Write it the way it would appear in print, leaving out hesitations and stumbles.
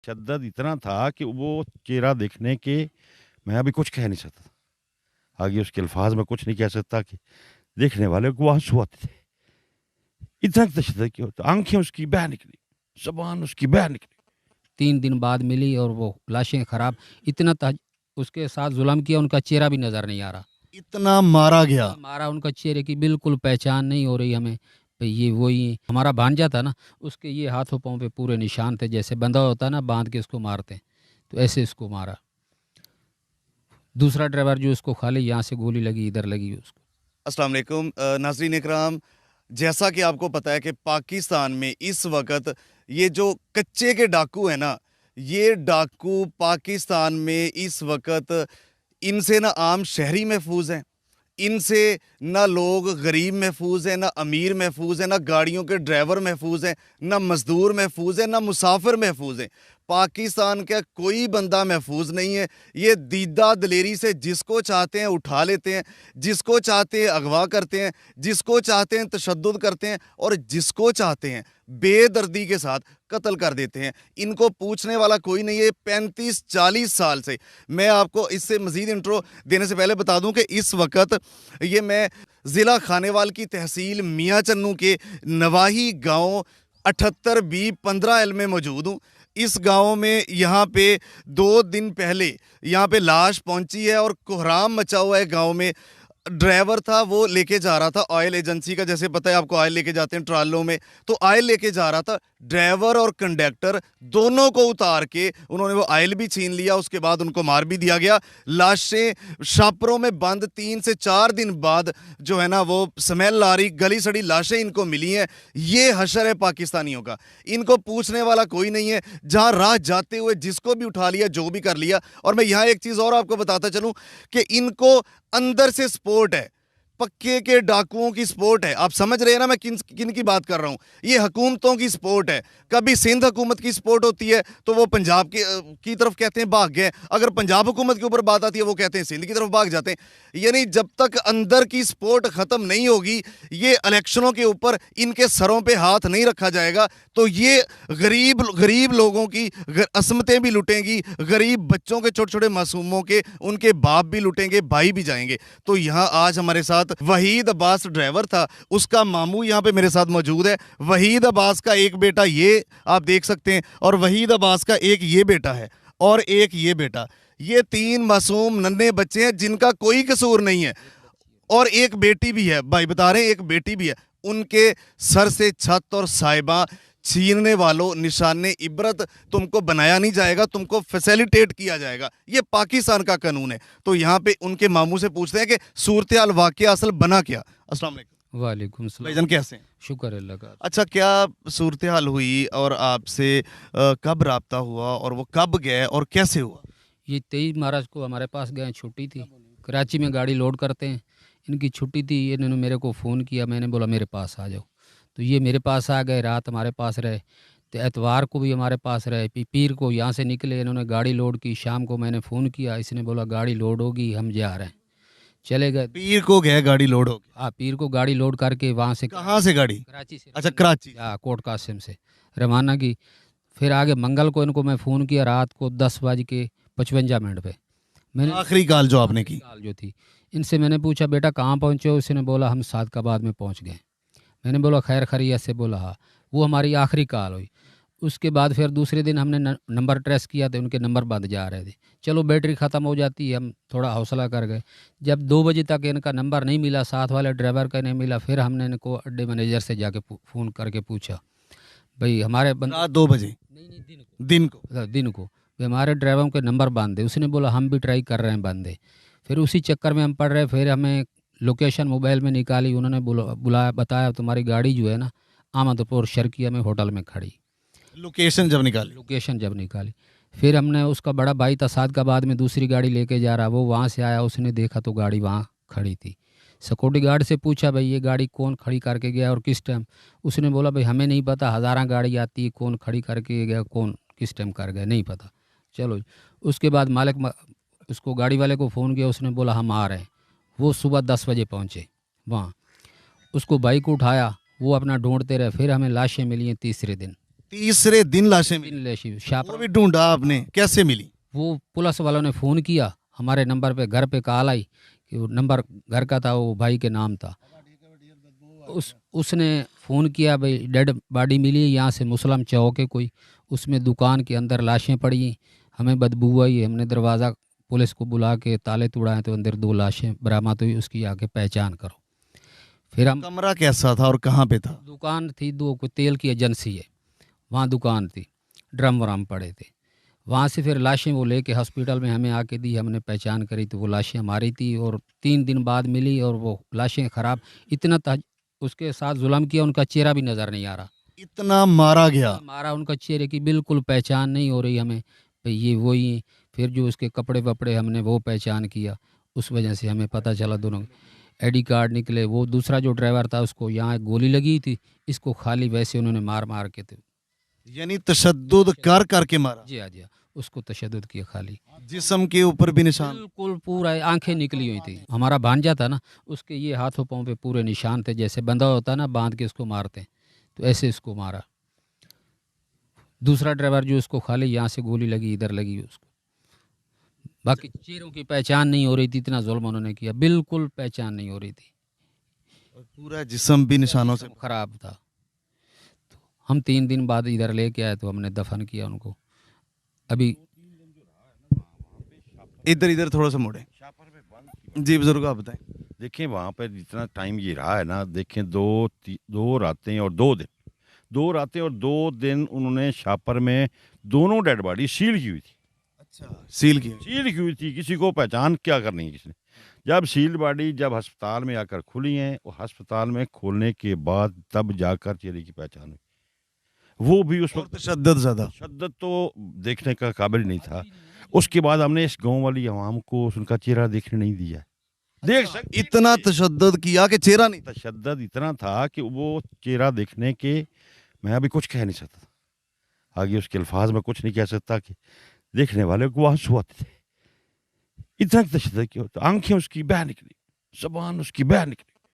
तशद्दुद इतना था कि वो चेहरा देखने के मैं अभी कुछ कह नहीं सकता था। आगे उसके अल्फाज़ में कुछ नहीं कह सकता कि देखने वाले को आँसू आते थे। इतना तशद्दुद क्यों होता? आँखें उसकी बह निकली, ज़ुबान उसकी बह निकली। 3 दिन बाद मिली और वो लाशें ख़राब, इतना उसके साथ जुल्म किया, उनका चेहरा भी नज़र नहीं आ रहा। इतना मारा गया। हमारा उनका चेहरे की बिल्कुल पहचान नहीं हो रही हमें, भई ये वही हमारा भांजा था ना, उसके ये हाथों पाँव पे पूरे निशान थे, जैसे बंधा होता है ना बांध के उसको मारते हैं, तो ऐसे इसको मारा। दूसरा ड्राइवर जो उसको खाली यहाँ से गोली लगी, इधर लगी उसको। अस्सलाम वालेकुम नाज़रीन इकराम, जैसा कि आपको पता है कि पाकिस्तान में इस वक्त ये जो कच्चे के डाकू हैं ना, ये डाकू पाकिस्तान में इस वक्त इनसे ना आम शहरी महफूज हैं, इनसे ना लोग गरीब महफूज हैं, ना अमीर महफूज हैं, ना गाड़ियों के ड्राइवर महफूज हैं, ना मज़दूर महफूज हैं, ना मुसाफिर महफूज हैं। पाकिस्तान का कोई बंदा महफूज नहीं है। ये दीदा दलेरी से जिसको चाहते हैं उठा लेते हैं, जिसको चाहते हैं अगवा करते हैं, जिसको चाहते हैं तशद्दुद करते हैं और जिसको चाहते हैं बेदर्दी के साथ कत्ल कर देते हैं। इनको पूछने वाला कोई नहीं है। 35-40 साल से मैं आपको इससे मज़ीद इंट्रो देने से पहले बता दूं कि इस वक्त ये मैं ज़िला खानेवाल की तहसील मियाँ चन्नू के नवाही गांव 78B15L में मौजूद हूँ। इस गांव में यहाँ पे 2 दिन पहले यहाँ पे लाश पहुंची है और कोहराम मचा हुआ है गांव में। ड्राइवर था, वो लेके जा रहा था ऑयल एजेंसी का, जैसे पता है आपको ऑयल लेके जाते हैं ट्रालों में, तो ऑयल लेके जा रहा था। ड्राइवर और कंडक्टर दोनों को उतार के उन्होंने वो ऑयल भी छीन लिया, उसके बाद उनको मार भी दिया गया। लाशें शापरों में बंद 3 से 4 दिन बाद जो है ना वो स्मेल आ रही, गली सड़ी लाशें इनको मिली हैं। ये हशर है पाकिस्तानियों का, इनको पूछने वाला कोई नहीं है। जहां राह जाते हुए जिसको भी उठा लिया, जो भी कर लिया। और मैं यहाँ एक चीज़ और आपको बताता चलूँ कि इनको अंदर से सपोर्ट है, पक्के के डाकुओं की सपोर्ट है। आप समझ रहे हैं ना मैं किन किन की बात कर रहा हूं। ये हुकूमतों की सपोर्ट है। कभी सिंध हुकूमत की सपोर्ट होती है तो वो पंजाब की तरफ कहते हैं भाग गए, अगर पंजाब हुकूमत के ऊपर बात आती है वो कहते हैं सिंध की तरफ भाग जाते हैं। यानी जब तक अंदर की सपोर्ट खत्म नहीं होगी, ये इलेक्शनों के ऊपर इनके सरों पे हाथ नहीं रखा जाएगा तो ये गरीब लोगों की असमतें भी लुटेंगी, गरीब बच्चों के छोटे छोटे मासूमों के उनके बाप भी लुटेंगे, भाई भी जाएंगे। तो यहाँ आज हमारे साथ वहीद अब्बास ड्राइवर था, उसका मामू यहाँ पे मेरे साथ मौजूद है। वहीद अब्बास का एक बेटा ये आप देख सकते हैं और वहीद अब्बास का एक ये बेटा है और एक ये बेटा। ये 3 मासूम नन्हे बच्चे हैं जिनका कोई कसूर नहीं है और एक बेटी भी है। भाई बता रहे हैं एक बेटी भी है। उनके सर से छत और साहिबा छीनने वालों निशाने इबरत तुमको बनाया नहीं जाएगा, तुमको फैसिलिटेट किया जाएगा। ये पाकिस्तान का कानून है। तो यहाँ पे उनके मामू से पूछते हैं कि सूरत हाल वाकया असल बना क्या। अस्सलाम वालेकुम। वालेकुम सलाम। भाईजान कैसे हैं? शुक्र अल्लाह का। अच्छा, क्या सूरत हाल हुई और आपसे कब राब्ता हुआ और वो कब गए और कैसे हुआ? ये 23 मार्च को हमारे पास गए, छुट्टी थी, कराची में गाड़ी लोड करते हैं, इनकी छुट्टी थी। इन्होंने मेरे को फ़ोन किया, मैंने बोला मेरे पास आ जाओ, तो ये मेरे पास आ गए, रात हमारे पास रहे। तो एतवार को भी हमारे पास रहे, पीर को यहाँ से निकले, इन्होंने गाड़ी लोड की। शाम को मैंने फ़ोन किया, इसने बोला गाड़ी लोड होगी, हम जा रहे हैं। चले गए। पीर को गए गाड़ी लोड होगी? हाँ, पीर को गाड़ी लोड करके वहाँ से। कहाँ से गाड़ी? कराची से। अच्छा, कराची। हाँ, कोट कासिम से रवाना की। फिर आगे मंगल को इनको मैं फ़ोन किया रात को 10:55 पे। मैंने आखिरी कॉल जो आपने की कॉल जो थी, इनसे मैंने पूछा बेटा कहाँ पहुँचे हो? इसने बोला हम सादकाबाद में पहुँच गए। मैंने बोला खैर खैरियत से? बोला हाँ। वो हमारी आखिरी कॉल हुई। उसके बाद फिर दूसरे दिन हमने नंबर ट्रेस किया तो उनके नंबर बंद जा रहे थे। चलो बैटरी ख़त्म हो जाती है, हम थोड़ा हौसला कर गए। जब 2 बजे तक इनका नंबर नहीं मिला, साथ वाले ड्राइवर का नहीं मिला, फिर हमने इनको अड्डे मैनेजर से जाके फ़ोन करके पूछा भाई हमारे रात 2 बजे? नहीं, दिन को भाई हमारे ड्राइवरों के नंबर बंद दे। उसने बोला हम भी ट्राई कर रहे हैं बंद दे। फिर उसी चक्कर में हम पड़ रहे। फिर हमें लोकेशन मोबाइल में निकाली, उन्होंने बुलाया, बताया तुम्हारी गाड़ी जो है ना आमदपुर शर्किया में होटल में खड़ी। लोकेशन जब निकाली फिर हमने, उसका बड़ा भाई था सादकाबाद में दूसरी गाड़ी लेके जा रहा, वो वहाँ से आया, उसने देखा तो गाड़ी वहाँ खड़ी थी। सिक्योरिटी गार्ड से पूछा भाई ये गाड़ी कौन खड़ी करके गया और किस टाइम? उसने बोला भाई हमें नहीं पता, हज़ारों गाड़ी आती है, कौन खड़ी करके गया, कौन किस टाइम कर गया नहीं पता। चलो उसके बाद मालिक उसको गाड़ी वाले को फ़ोन किया, उसने बोला हम आ रहे हैं। वो सुबह 10 बजे पहुँचे वहाँ। उसको बाइक उठाया, वो अपना ढूंढते रहे। फिर हमें लाशें मिली हैं तीसरे दिन। तीसरे दिन लाशें मिली, तीन लाशें वो शाहपुरा। भी ढूंढा आपने, कैसे मिली? वो पुलिस वालों ने फ़ोन किया, हमारे नंबर पे घर पे कॉल आई कि वो नंबर घर का था, वो भाई के नाम था। उसने फ़ोन किया, भाई डेड बॉडी मिली है यहाँ से मुसलम चौक है कोई, उसमें दुकान के अंदर लाशें पड़ी हैं, हमें बदबू आई। हमने दरवाज़ा पुलिस को बुला के ताले तोड़ाए तो अंदर 2 लाशें बरामद हुई, उसकी आके पहचान करो। फिर हम कमरा कैसा था और कहाँ पे था? दुकान थी, 2 कोई तेल की एजेंसी है, वहाँ दुकान थी, ड्रम वरम पड़े थे। वहाँ से फिर लाशें वो लेके हॉस्पिटल में हमें आके दी, हमने पहचान करी तो वो लाशें हमारी थी और 3 दिन बाद मिली। और वो लाशें ख़राब, इतना उसके साथ जुल्म किया, उनका चेहरा भी नज़र नहीं आ रहा। इतना मारा गया? हमारा उनका चेहरे की बिल्कुल पहचान नहीं हो रही हमें, भाई ये वही हैं। फिर जो उसके कपड़े वपड़े हमने वो पहचान किया, उस वजह से हमें पता चला दोनों आईडी कार्ड निकले। वो दूसरा जो ड्राइवर था उसको यहाँ एक गोली लगी थी, इसको खाली वैसे उन्होंने मार मार के थे। यानी तशद्दुद कर करके मारा? जी हाँ, जी हाँ, उसको तशद्दुद किया खाली। जिस्म के ऊपर भी निशान? बिल्कुल पूरा आंखें निकली हुई थी। हमारा भांजा था ना, उसके ये हाथों पाँव पे पूरे निशान थे, जैसे बंधा होता है ना बांध के उसको मारते हैं, तो ऐसे इसको मारा। दूसरा ड्राइवर जो उसको खाली यहाँ से गोली लगी, इधर लगी उसको। बाकी चेहरों की पहचान नहीं हो रही थी, इतना जुल्म उन्होंने किया, बिल्कुल पहचान नहीं हो रही थी। पूरा जिस्म भी निशानों से? खराब था। तो हम 3 दिन बाद इधर लेके आए तो हमने दफन किया उनको। अभी इधर इधर थोड़ा सा मुड़े जी, बुजुर्ग आप बताएं। देखें वहाँ पर जितना टाइम ये रहा है ना, देखें 2 रातें और 2 दिन, 2 रातें और 2 दिन उन्होंने शाहपुर में दोनों डेड बॉडी सील की हुई थी। अच्छा, सील की? सील की हुई थी, किसी को पहचान क्या करनी है किसी ने। जब सील बॉडी जब अस्पताल में आकर खुली हैं, और अस्पताल में खोलने के बाद तब जाकर चेहरे की पहचान हुई। वो भी उस वक्त तशद्दुद ज्यादा? तशद्दुद तो देखने का काबिल नहीं था। उसके बाद हमने इस गांव वाली आवाम को उनका चेहरा देखने नहीं दिया। देख सकते इतना तशद्दुद किया कि चेहरा नहीं? तशद्दुद इतना था कि वो चेहरा देखने के मैं अभी कुछ कह नहीं सकता, आगे उसके अल्फाज में कुछ नहीं कह सकता कि देखने वाले को आंसू आते थे। इतना तशद्दुद किया, तो आंखें उसकी बह निकली, ज़बान उसकी बह निकली।